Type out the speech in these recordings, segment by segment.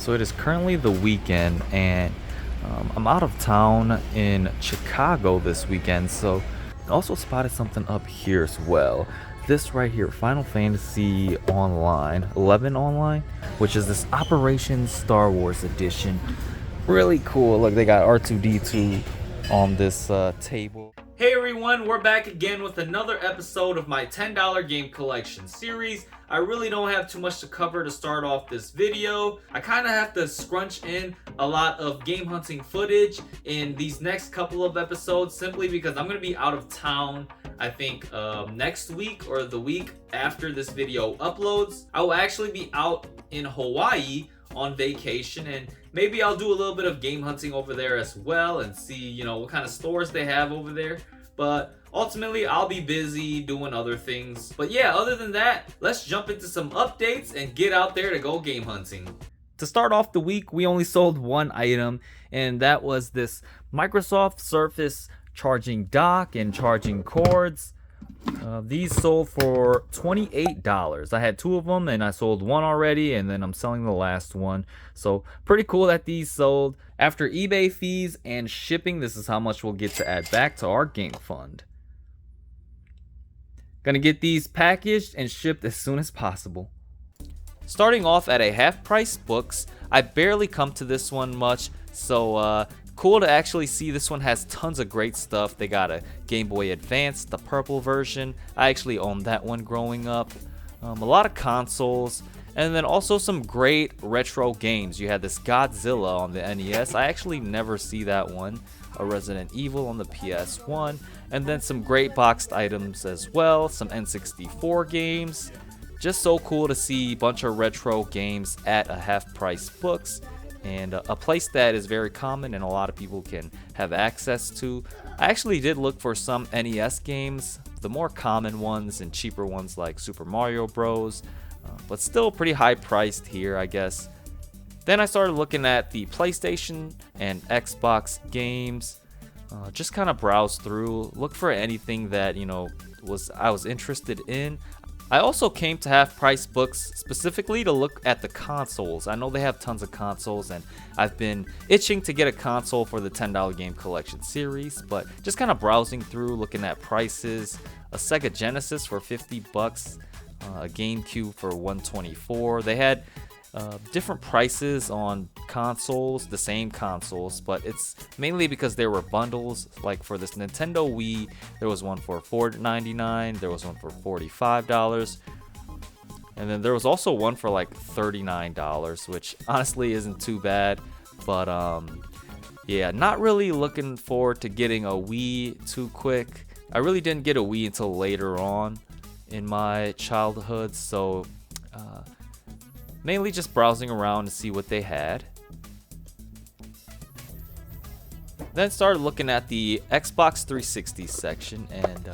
So it is currently the weekend, and I'm out of town in Chicago this weekend. So I also spotted something up here as well. This right here, Final Fantasy Online, 11 Online, which is this Operation Star Wars edition. Really cool. Look, they got R2D2 on this table. Hey everyone, we're back again with another episode of my $10 game collection series. I really don't have too much to cover to start off this video. I kind of have to scrunch in a lot of game hunting footage in these next couple of episodes simply because I'm going to be out of town. I think next week or the week after this video uploads. I will actually be out in Hawaii on vacation, and maybe I'll do a little bit of game hunting over there as well and see, what kind of stores they have over there. But ultimately, I'll be busy doing other things. But yeah, other than that, let's jump into some updates and get out there to go game hunting. To start off the week, we only sold one item, and that was this Microsoft Surface charging dock and charging cords. These sold for $28. I had two of them and I sold one already, and then I'm selling the last one. So pretty cool that these sold. After eBay fees and shipping, this is how much we'll get to add back to our game fund. Gonna get these packaged and shipped as soon as possible. Starting off at a half price books, I barely come to this one much, so cool to actually see. This one has tons of great stuff. They got a Game Boy Advance, the purple version. I actually owned that one growing up. A lot of consoles, and then also some great retro games. You had this Godzilla on the NES. I actually never see that one. A Resident Evil on the PS1, and then some great boxed items as well. Some N64 games. Just so cool to see a bunch of retro games at a half price books, and a place that is very common and a lot of people can have access to. I actually did look for some NES games, the more common ones and cheaper ones like Super Mario Bros, but still pretty high priced here, I guess. Then I started looking at the PlayStation and Xbox games, just kind of browse through, look for anything that I was interested in. I also came to half price books specifically to look at the consoles. I know they have tons of consoles, and I've been itching to get a console for the $10 game collection series, but just kind of browsing through, looking at prices. A Sega Genesis for $50, a GameCube for $124. They had different prices on consoles, the same consoles, but it's mainly because there were bundles. Like for this Nintendo Wii, there was one for $4.99, there was one for $45, and then there was also one for like $39, which honestly isn't too bad. But yeah, not really looking forward to getting a Wii too quick. I really didn't get a Wii until later on in my childhood, so mainly just browsing around to see what they had. Then started looking at the Xbox 360 section, and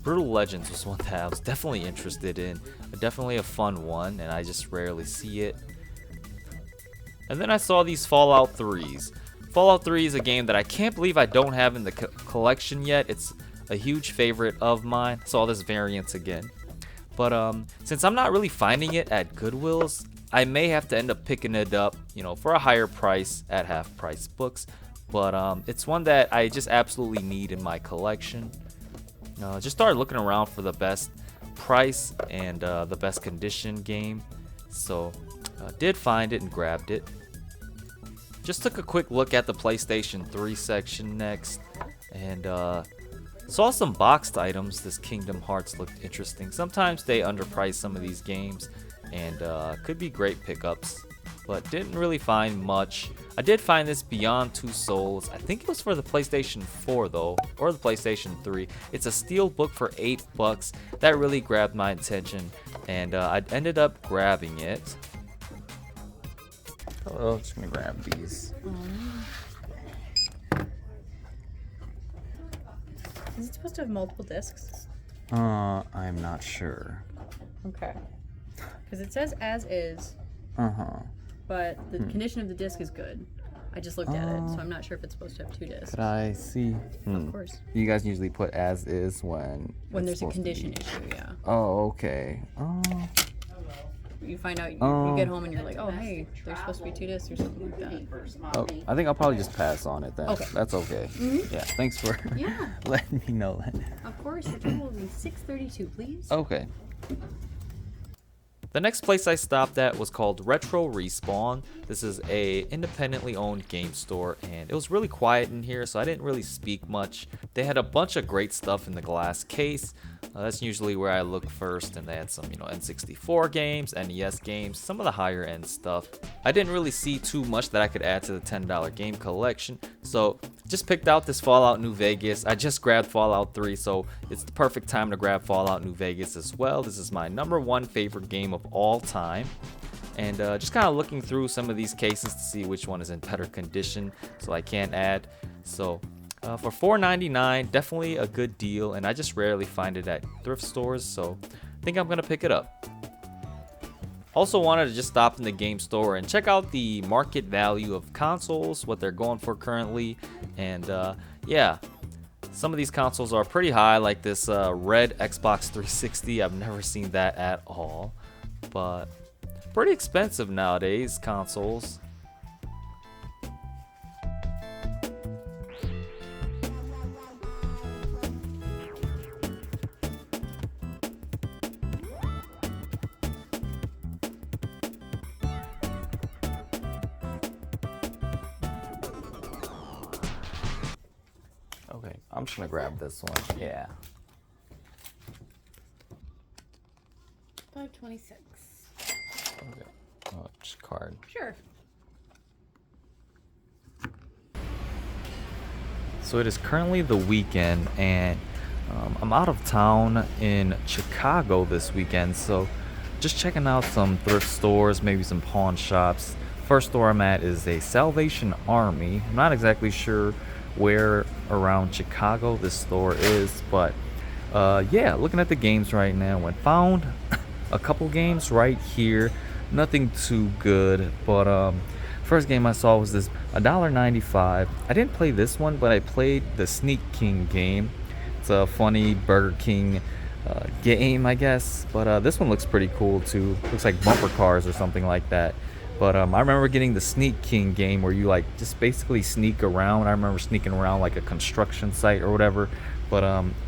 Brutal Legends was one that I was definitely interested in. Definitely a fun one, and I just rarely see it. And then I saw these Fallout 3s. Fallout 3 is a game that I can't believe I don't have in the collection yet. It's a huge favorite of mine. Saw this variant again. But since I'm not really finding it at Goodwills, I may have to end up picking it up, for a higher price at half price books. But it's one that I just absolutely need in my collection. Just started looking around for the best price and the best condition game. So did find it and grabbed it. Just took a quick look at the PlayStation 3 section next, and saw some boxed items. This Kingdom Hearts looked interesting. Sometimes they underprice some of these games, and could be great pickups, but didn't really find much. I did find this Beyond Two Souls. I think it was for the PlayStation 4 though, or the PlayStation 3. It's a steel book for $8. That really grabbed my attention, and I ended up grabbing it. Oh, I'm just gonna grab these. Is it supposed to have multiple discs? I'm not sure. Okay. Because it says as is, but the condition of the disc is good. I just looked at it, so I'm not sure if it's supposed to have two discs. Could I see? Of course. You guys usually put as is when When there's a condition issue, yeah. Oh, okay. You find out, you get home and you're like, oh, hey, there's supposed to be 2 discs or something like that. Oh, I think I'll probably just pass on it then. Okay. That's okay. Yeah, thanks for Yeah. letting me know that. Of course, the total will be $6.32, please. Okay. The next place I stopped at was called Retro Respawn. This is a independently owned game store, and it was really quiet in here, so I didn't really speak much. They had a bunch of great stuff in the glass case. That's usually where I look first, and they had some, N64 games, NES games, some of the higher end stuff. I didn't really see too much that I could add to the $10 game collection, so just picked out this Fallout New Vegas. I just grabbed Fallout 3, so it's the perfect time to grab Fallout New Vegas as well. This is my #1 favorite game of all time. And just kind of looking through some of these cases to see which one is in better condition, so I can't add. So for $4.99, definitely a good deal, and I just rarely find it at thrift stores, so I think I'm gonna pick it up. Also wanted to just stop in the game store and check out the market value of consoles, what they're going for currently, and yeah, some of these consoles are pretty high, like this red Xbox 360. I've never seen that at all, but pretty expensive nowadays, consoles. Okay, I'm just gonna grab this one. Yeah. $5.26. Okay. Oh, just card. Sure. So it is currently the weekend, and I'm out of town in Chicago this weekend, so just checking out some thrift stores, maybe some pawn shops. First store I'm at is a Salvation Army. I'm not exactly sure where around Chicago this store is, but yeah, looking at the games right now, and found a couple games right here. Nothing too good, but first game I saw was this $1.95. I didn't play this one, but I played the Sneak King game. It's a funny Burger King game, I guess, but this one looks pretty cool too. Looks like bumper cars or something like that. But I remember getting the Sneak King game where you like just basically sneak around. I remember sneaking around like a construction site or whatever. But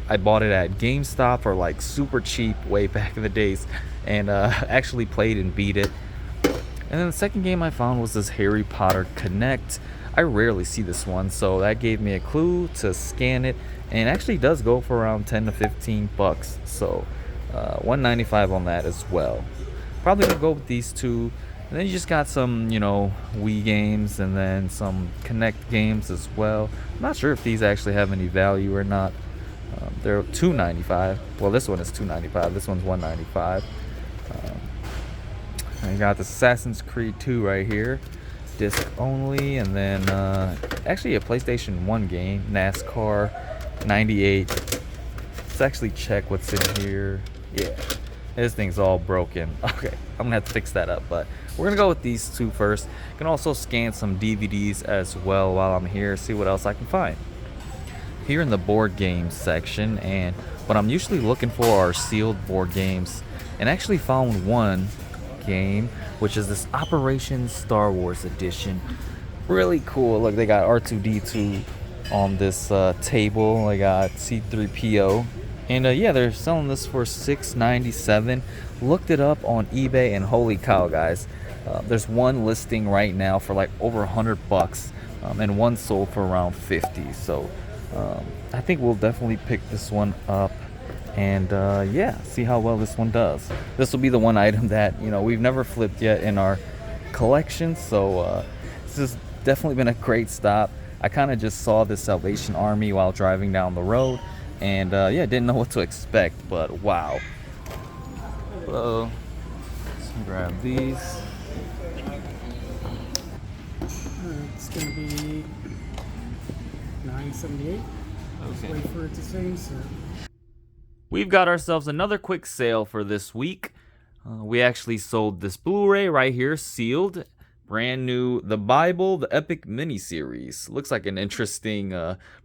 I bought it at GameStop for like super cheap way back in the days, and actually played and beat it. And then the second game I found was this Harry Potter Connect. I rarely see this one, so that gave me a clue to scan it, and it actually does go for around 10 to 15 bucks. So $1.95 on that as well. Probably gonna go with these two. And then you just got some, Wii games, and then some Connect games as well. I'm not sure if these actually have any value or not. They're $2.95. Well, this one is $2.95. This one's $1.95. I got the Assassin's Creed 2 right here, disc only, and then actually a PlayStation 1 game, NASCAR 98. Let's actually check what's in here. Yeah, this thing's all broken. Okay, I'm gonna have to fix that up, but we're gonna go with these two first. I can also scan some DVDs as well while I'm here, see what else I can find. Here in the board games section, and what I'm usually looking for are sealed board games, and actually found one game, which is this Operation Star Wars edition. Really cool. Look, they got R2D2 on this table. They got C3PO, and yeah, they're selling this for $6.97. Looked it up on eBay, and holy cow, guys, there's one listing right now for like over $100, and one sold for around 50. So I think we'll definitely pick this one up, and yeah, see how well this one does. This will be the one item that we've never flipped yet in our collection, so this has definitely been a great stop. I kind of just saw this Salvation Army while driving down the road, and yeah, didn't know what to expect, but wow. Hello. Let's grab these. It's going to be $9.78. Just Okay. wait for it to save, so. We've got ourselves another quick sale for this week. We actually sold this Blu-ray right here, sealed, brand new, The Bible, the Epic miniseries. Looks like an interesting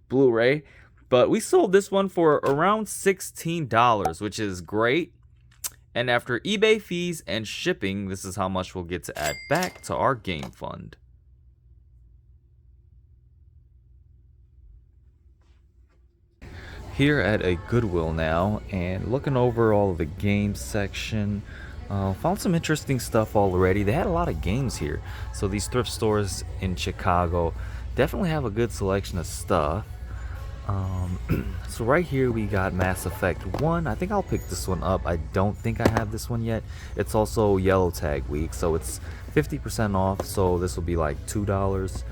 Blu-ray, but we sold this one for around $16, which is great. And after eBay fees and shipping, this is how much we'll get to add back to our game fund. Here at a Goodwill now, and looking over all of the games section, found some interesting stuff already. They had a lot of games here, so these thrift stores in Chicago definitely have a good selection of stuff. So right here we got Mass Effect 1. I think I'll pick this one up. I don't think I have this one yet. It's also Yellow Tag week, so it's 50% off, so this will be like $2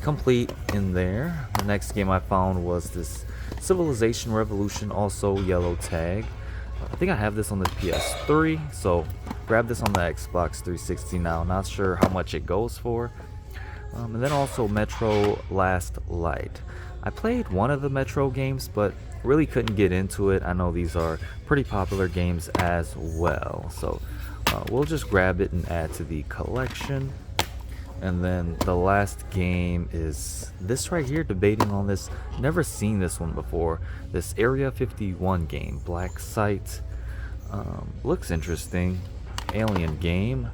complete in there. The next game I found was this Civilization Revolution, also Yellow Tag. I think I have this on the PS3, so grab this on the Xbox 360 now. Not sure how much it goes for. And then also Metro Last Light. I played one of the Metro games, but really couldn't get into it. I know these are pretty popular games as well, so we'll just grab it and add to the collection. And then the last game is this right here, debating on this. Never seen this one before. This Area 51 game, Black Site. Looks interesting. Alien game.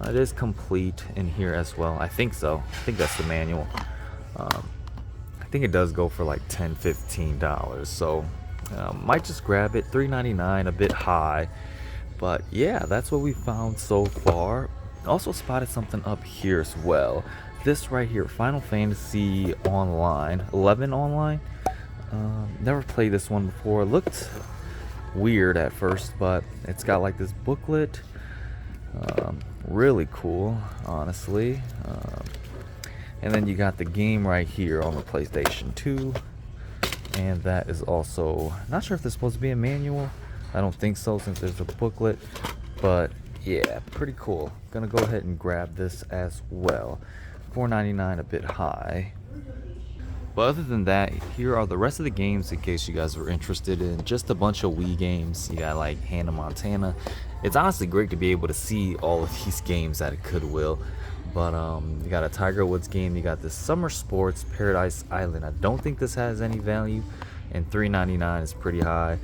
It is complete in here as well. I think so. I think that's the manual. I think it does go for like $10-15. So might just grab it. $3.99, a bit high. But yeah, that's what we found so far. Also spotted something up here as well. This right here, Final Fantasy Online, 11 Online. Never played this one before. Looked weird at first, but it's got like this booklet. Really cool, honestly. And then you got the game right here on the PlayStation 2. And that is also, not sure if this is supposed to be a manual. I don't think so, since there's a booklet. But yeah, pretty cool. Gonna go ahead and grab this as well. $4.99, a bit high. But other than that, here are the rest of the games in case you guys were interested in. Just a bunch of Wii games. You got like Hannah Montana. It's honestly great to be able to see all of these games at a Goodwill. But you got a Tiger Woods game. You got this Summer Sports Paradise Island. I don't think this has any value, and $3.99 is pretty high.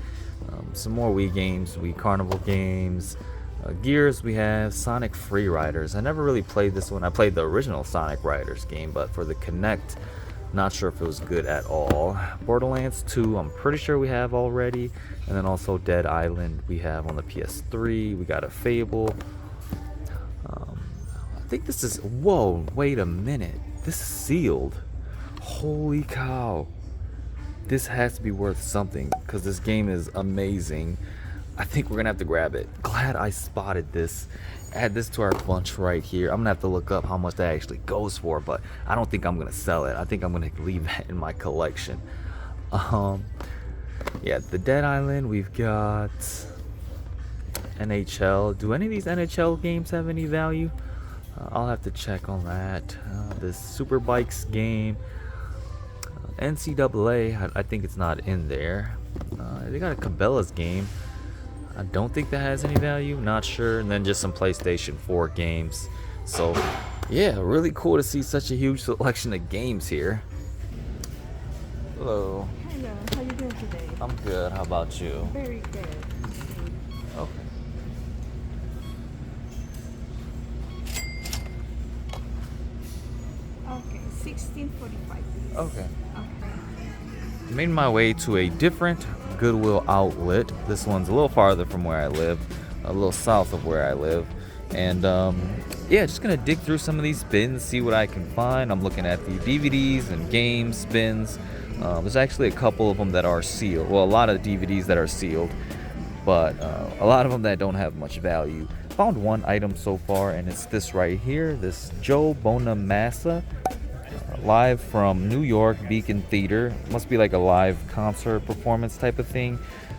Some more Wii games, Wii Carnival games. Gears, we have Sonic Free Riders. I never really played this one. I played the original Sonic Riders game, but for the Kinect, not sure if it was good at all. Borderlands 2, I'm pretty sure we have already. And then also Dead Island, we have on the PS3. We got a Fable. I think this is, whoa, wait a minute. This is sealed. Holy cow. This has to be worth something, because this game is amazing. I think we're gonna have to grab it. Glad I spotted this. Add this to our bunch right here. I'm gonna have to look up how much that actually goes for, but I don't think I'm gonna sell it. I think I'm gonna leave that in my collection. Yeah, the Dead Island, we've got NHL. Do any of these NHL games have any value? I'll have to check on that. This Super Bikes game, NCAA, I think it's not in there. They got a Cabela's game. I don't think that has any value, not sure. And then just some PlayStation 4 games. So yeah, really cool to see such a huge selection of games here. Hello. Hello, how you doing today? I'm good, how about you? Very good. Okay. Okay, 1645 please. Okay. Okay. Made my way to a different Goodwill outlet. This one's a little farther from where I live, a little south of where I live. And yeah, just gonna dig through some of these bins, see what I can find. I'm looking at the DVDs and games bins. There's actually a couple of them that are sealed. Well, a lot of DVDs that are sealed, but a lot of them that don't have much value. Found one item so far, and it's this right here, this Joe Bonamassa, live from New York Beacon Theater. Must be like a live concert performance type of thing.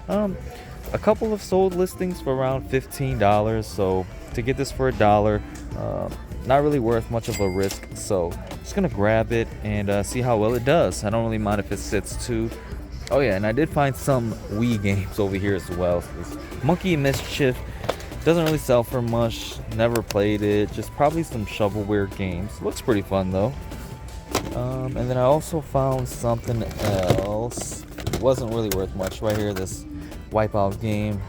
A couple of sold listings for around $15, so to get this for $1, not really worth much of a risk. So just gonna grab it and see how well it does. I don't really mind if it sits too. Oh yeah, and I did find some Wii games over here as well. So this Monkey Mischief doesn't really sell for much. Never played it. Just probably some shovelware games. Looks pretty fun though. And then I also found something else. It wasn't really worth much right here. This Wipeout game.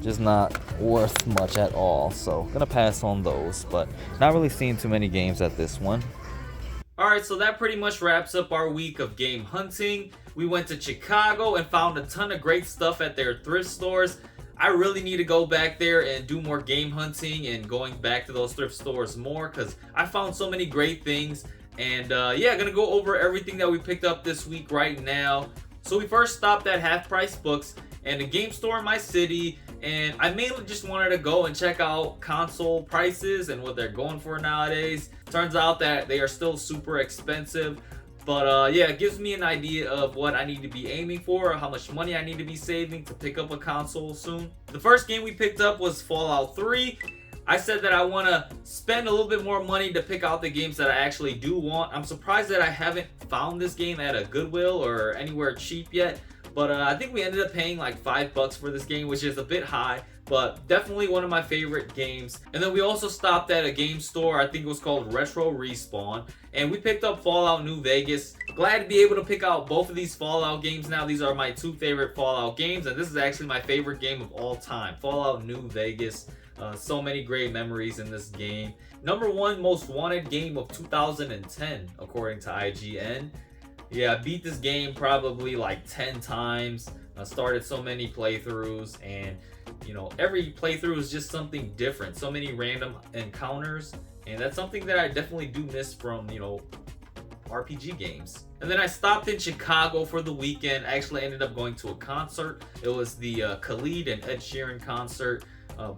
just not worth much at all. So gonna pass on those, but not really seeing too many games at this one. Alright, so that pretty much wraps up our week of game hunting. We went to Chicago and found a ton of great stuff at their thrift stores. I really need to go back there and do more game hunting and going back to those thrift stores more, because I found so many great things. And yeah, gonna go over everything that we picked up this week right now. So we first stopped at Half Price Books and a game store in my city, and I mainly just wanted to go and check out console prices and what they're going for nowadays. Turns out that they are still super expensive, but yeah, it gives me an idea of what I need to be aiming for, how much money I need to be saving to pick up a console soon. The first game we picked up was Fallout 3. I said that I want to spend a little bit more money to pick out the games that I actually do want. I'm surprised that I haven't found this game at a Goodwill or anywhere cheap yet. But I think we ended up paying like $5 for this game, which is a bit high, but definitely one of my favorite games. And then we also stopped at a game store, I think it was called Retro Respawn, and we picked up Fallout New Vegas. Glad to be able to pick out both of these Fallout games now. These are my two favorite Fallout games, and this is actually my favorite game of all time, Fallout New Vegas. So many great memories in this game. #1 most wanted game of 2010, according to IGN. Yeah, I beat this game probably like 10 times. I started so many playthroughs, and you know, every playthrough is just something different. So many random encounters, and that's something that I definitely do miss from, you know, RPG games. And then I stopped in Chicago for the weekend. I actually ended up going to a concert. It was the Khalid and Ed Sheeran concert.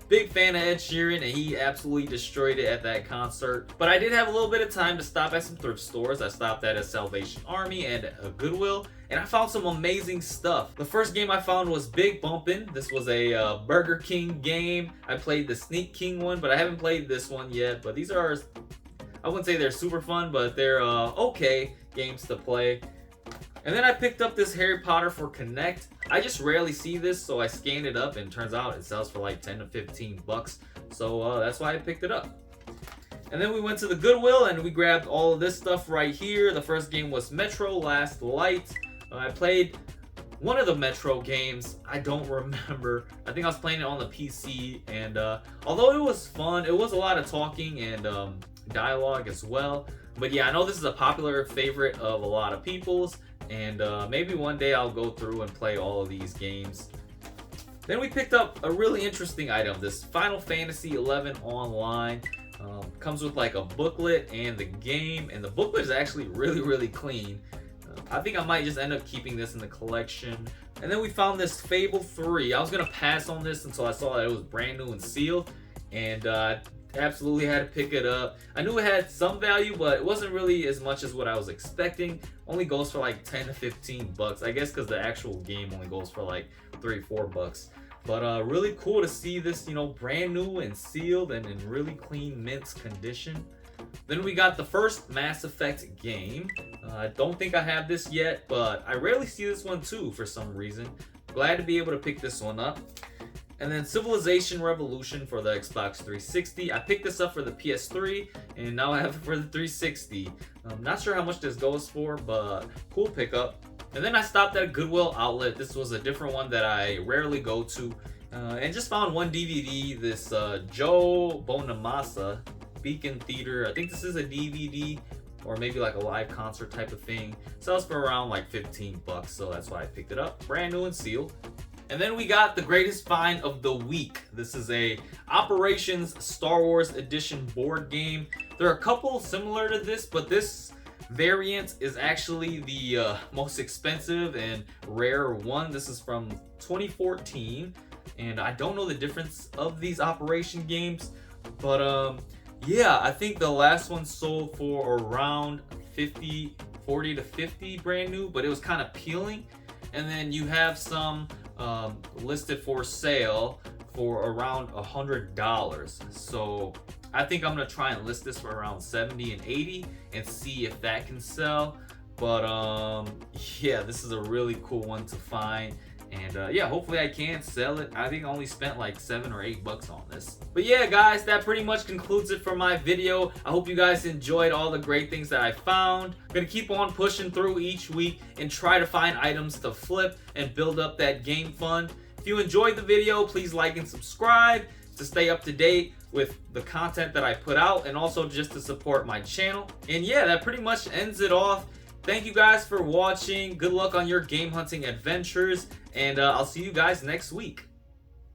Big fan of Ed Sheeran, and he absolutely destroyed it at that concert. But I did have a little bit of time to stop at some thrift stores. I stopped at a Salvation Army and a Goodwill, and I found some amazing stuff. The first game I found was Big Bumpin'. This was a Burger King game. I played the Sneak King one, but I haven't played this one yet. But these are, I wouldn't say they're super fun, but they're okay games to play. And then I picked up this Harry Potter for Connect. I just rarely see this, so I scanned it up, and turns out it sells for like 10 to 15 bucks. So that's why I picked it up. And then we went to the Goodwill and we grabbed all of this stuff right here. The first game was Metro Last Light. I played one of the Metro games. I don't remember. I think I was playing it on the PC, and although it was fun, it was a lot of talking and dialogue as well. But yeah, I know this is a popular favorite of a lot of people's, and maybe one day I'll go through and play all of these games. Then we picked up a really interesting item, this Final Fantasy XI Online. Comes with like a booklet and the game, and the booklet is actually really clean. I think I might just end up keeping this in the collection. And then we found this Fable 3. I was gonna pass on this until I saw that it was brand new and sealed, and absolutely had to pick it up. I knew it had some value, but it wasn't really as much as what I was expecting. Only goes for like 10 to 15 bucks. I guess because the actual game only goes for like 3 or 4 bucks. But really cool to see this, you know, brand new and sealed and in really clean mint condition. Then we got the first Mass Effect game. I don't think I have this yet, but I rarely see this one too for some reason. Glad to be able to pick this one up. And then Civilization Revolution for the Xbox 360. I picked this up for the PS3, and now I have it for the 360. I'm not sure how much this goes for, but cool pickup. And then I stopped at a Goodwill outlet. This was a different one that I rarely go to. And just found one DVD, this Joe Bonamassa, Beacon Theater. I think this is a DVD, or maybe like a live concert type of thing. Sells for around like 15 bucks, so that's why I picked it up. Brand new and sealed. And then we got the greatest find of the week. This is a Operations Star Wars Edition board game. There are a couple similar to this, but this variant is actually the most expensive and rare one. This is from 2014, and I don't know the difference of these Operation games, but yeah, I think the last one sold for around 40 to 50 brand new, but it was kind of peeling. And then you have some listed for sale for around $100. So I think I'm gonna try and list this for around 70 and 80 and see if that can sell. But yeah, this is a really cool one to find. And yeah, hopefully I can sell it. I think I only spent like 7 or 8 bucks on this. But yeah, guys, that pretty much concludes it for my video. I hope you guys enjoyed all the great things that I found. I'm gonna keep on pushing through each week and try to find items to flip and build up that game fund. If if you enjoyed the video, please like and subscribe to stay up to date with the content that I put out, and also just to support my channel. And yeah, that pretty much ends it off. Thank you guys for watching. Good luck on your game hunting adventures, and I'll see you guys next week.